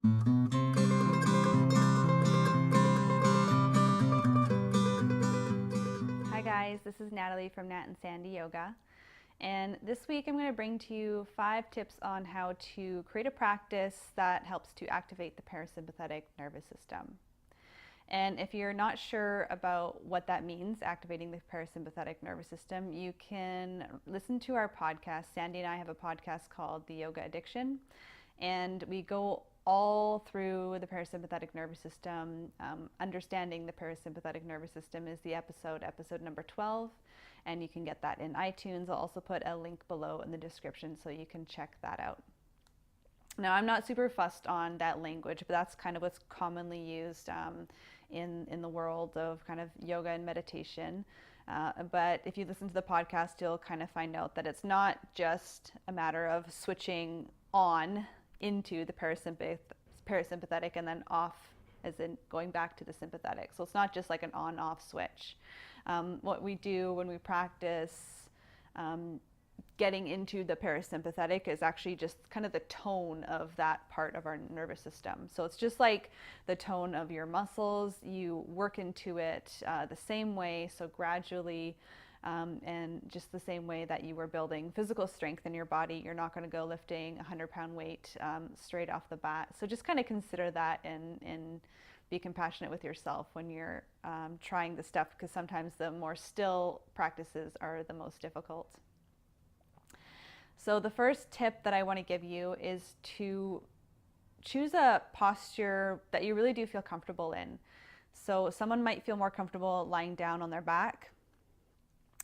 Hi guys, this is Natalie from Nat and Sandy Yoga, and this week I'm going to bring to you 5 tips on how to create a practice that helps to activate the parasympathetic nervous system. And if you're not sure about what that means, activating the parasympathetic nervous system, you can listen to our podcast. Sandy and I have a podcast called The Yoga Addiction, and we go all through the parasympathetic nervous system. Understanding the parasympathetic nervous system is the episode number 12, and you can get that in iTunes. I'll also put a link below in the description so you can check that out. Now, I'm not super fussed on that language, but that's kind of what's commonly used in the world of kind of yoga and meditation. But if you listen to the podcast, you'll kind of find out that it's not just a matter of switching on into the parasympathetic and then off, as in going back to the sympathetic. So it's not just like an on-off switch. What we do when we practice getting into the parasympathetic is actually just kind of the tone of that part of our nervous system. So it's just like the tone of your muscles. You work into it the same way, so gradually, and just the same way that you were building physical strength in your body. You're not going to go lifting a 100-pound weight straight off the bat. So just kind of consider that and be compassionate with yourself when you're trying the stuff, because sometimes the more still practices are the most difficult. So the first tip that I want to give you is to choose a posture that you really do feel comfortable in. So someone might feel more comfortable lying down on their back.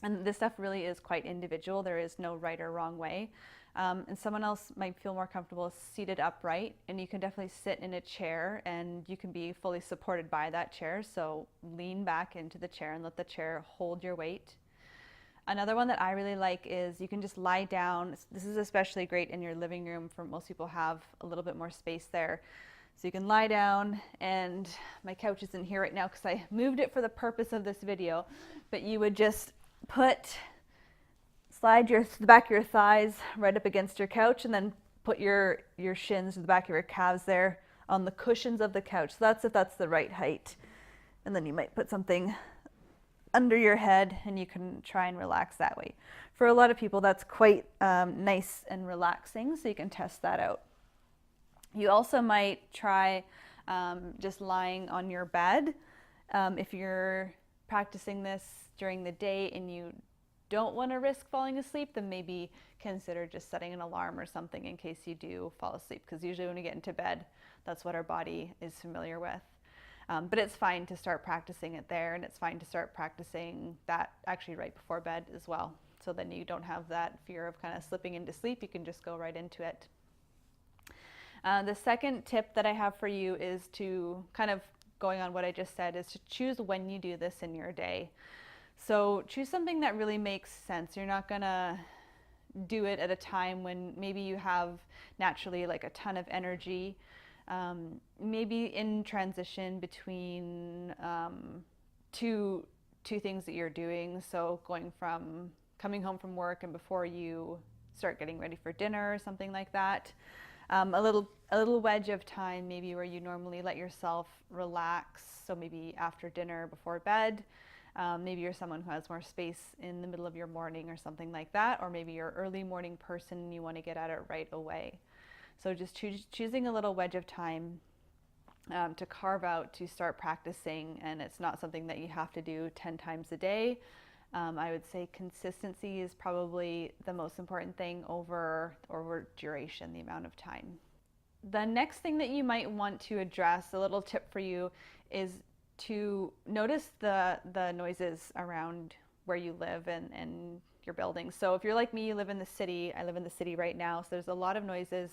And this stuff really is quite individual. There is no right or wrong way. And someone else might feel more comfortable seated upright. And you can definitely sit in a chair and you can be fully supported by that chair. So lean back into the chair and let the chair hold your weight. Another one that I really like is you can just lie down. This is especially great in your living room, for most people have a little bit more space there. So you can lie down, and my couch isn't here right now because I moved it for the purpose of this video, but you would just slide the back of your thighs right up against your couch, and then put your shins to the back of your calves there on the cushions of the couch. So that's if that's the right height. And then you might put something under your head and you can try and relax that way. For a lot of people, that's quite nice and relaxing, so you can test that out. You also might try just lying on your bed. If you're practicing this during the day and you don't want to risk falling asleep, then maybe consider just setting an alarm or something in case you do fall asleep, because usually when we get into bed, that's what our body is familiar with. But it's fine to start practicing it there, and it's fine to start practicing that actually right before bed as well. So then you don't have that fear of kind of slipping into sleep. You can just go right into it. The second tip that I have for you is to kind of going on what I just said, is to choose when you do this in your day. So choose something that really makes sense. You're not going to do it at a time when maybe you have naturally like a ton of energy. Maybe in transition between two things that you're doing. So coming home from work and before you start getting ready for dinner or something like that. A little wedge of time maybe where you normally let yourself relax. So maybe after dinner, before bed. Maybe you're someone who has more space in the middle of your morning or something like that. Or maybe you're an early morning person and you want to get at it right away. So just choosing a little wedge of time to carve out to start practicing, and it's not something that you have to do 10 times a day. I would say consistency is probably the most important thing over duration, the amount of time. The next thing that you might want to address, a little tip for you, is to notice the noises around where you live and your buildings. So if you're like me, you live in the city. I live in the city right now, so there's a lot of noises.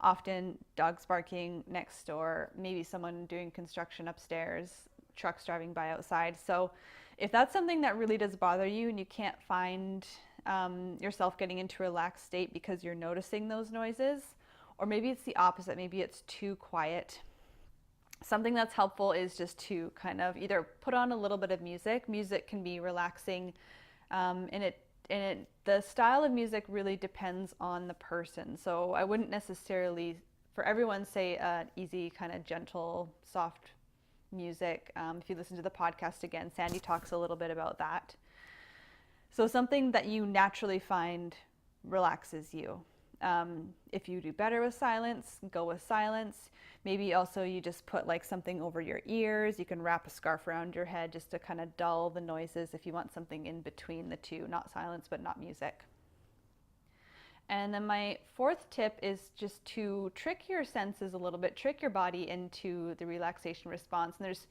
Often dogs barking next door, maybe someone doing construction upstairs, trucks driving by outside. So if that's something that really does bother you and you can't find yourself getting into a relaxed state because you're noticing those noises, or maybe it's the opposite, maybe it's too quiet, something that's helpful is just to kind of either put on a little bit of music. Music can be relaxing, and the style of music really depends on the person. So I wouldn't necessarily for everyone, say easy, kind of gentle, soft music. If you listen to the podcast again, Sandy talks a little bit about that. So something that you naturally find relaxes you. If you do better with silence, go with silence. Maybe also you just put like something over your ears. You can wrap a scarf around your head just to kind of dull the noises if you want something in between the two, not silence, but not music. And then my fourth tip is just to trick your senses a little bit, trick your body into the relaxation response. And there's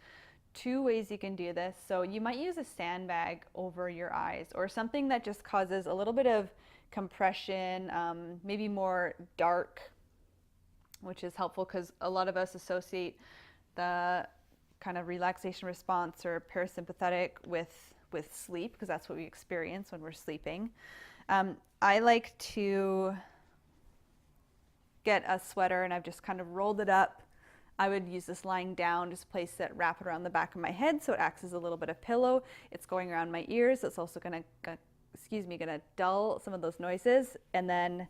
two ways you can do this. So you might use a sandbag over your eyes or something that just causes a little bit of compression, maybe more dark, which is helpful because a lot of us associate the kind of relaxation response or parasympathetic with sleep, because that's what we experience when we're sleeping. I like to get a sweater and I've just kind of rolled it up. I would use this lying down, just place it, wrap it around the back of my head so it acts as a little bit of pillow. It's going around my ears. It's also gonna dull some of those noises. And then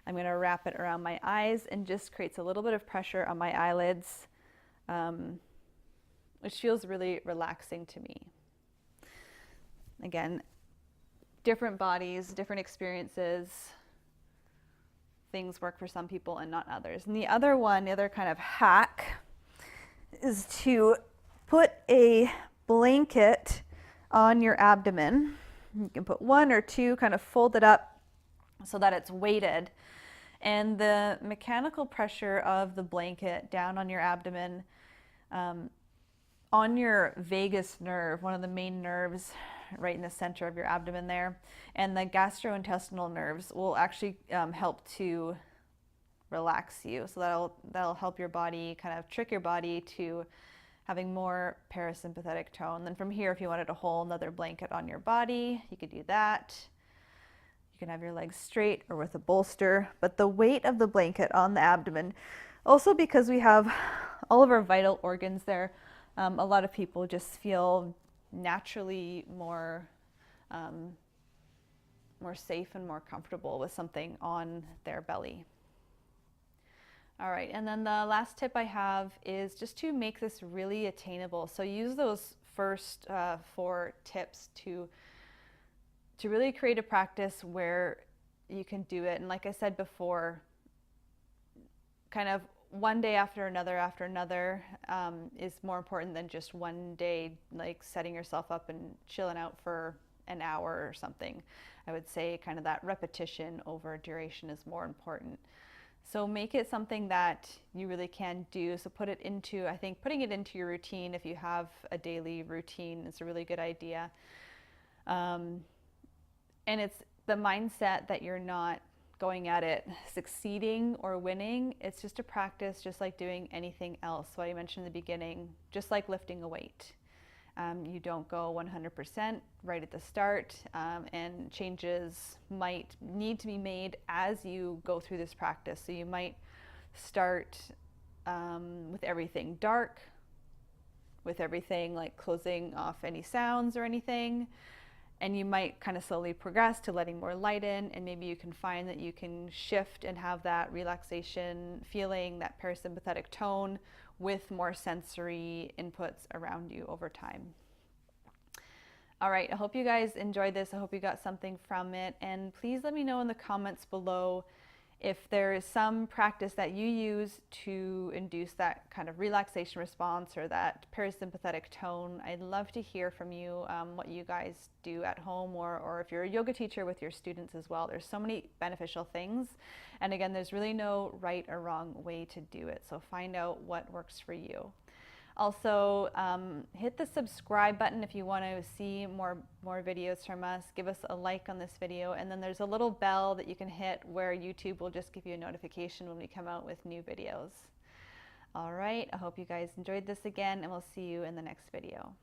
I'm gonna wrap it around my eyes and just creates a little bit of pressure on my eyelids, which feels really relaxing to me. Again, different bodies, different experiences. Things work for some people and not others. And the other kind of hack is to put a blanket on your abdomen. You can put one or two, kind of fold it up so that it's weighted. And the mechanical pressure of the blanket down on your abdomen, on your vagus nerve, one of the main nerves right in the center of your abdomen there, and the gastrointestinal nerves will actually help to relax you. So that'll help your body, kind of trick your body to having more parasympathetic tone. Then from here, if you wanted a whole another blanket on your body, you could do that. You can have your legs straight or with a bolster, but the weight of the blanket on the abdomen, also because we have all of our vital organs there, a lot of people just feel naturally more safe and more comfortable with something on their belly. All right, and then the last tip I have is just to make this really attainable. So use those first 4 tips to really create a practice where you can do it. And like I said before, kind of one day after another is more important than just one day, like setting yourself up and chilling out for an hour or something. I would say kind of that repetition over duration is more important. So make it something that you really can do. So putting it into your routine, if you have a daily routine, is a really good idea. And it's the mindset that you're not going at it succeeding or winning. It's just a practice, just like doing anything else. What I mentioned in the beginning, just like lifting a weight. You don't go 100% right at the start, and changes might need to be made as you go through this practice. So you might start with everything dark, with everything like closing off any sounds or anything. And you might kind of slowly progress to letting more light in, and maybe you can find that you can shift and have that relaxation feeling, that parasympathetic tone with more sensory inputs around you over time. All right, I hope you guys enjoyed this. I hope you got something from it. And please let me know in the comments below if there is some practice that you use to induce that kind of relaxation response or that parasympathetic tone. I'd love to hear from you what you guys do at home, or if you're a yoga teacher with your students as well. There's so many beneficial things. And again, there's really no right or wrong way to do it. So find out what works for you. Also, hit the subscribe button if you want to see more videos from us. Give us a like on this video, and then there's a little bell that you can hit where YouTube will just give you a notification when we come out with new videos. All right, I hope you guys enjoyed this again, and we'll see you in the next video.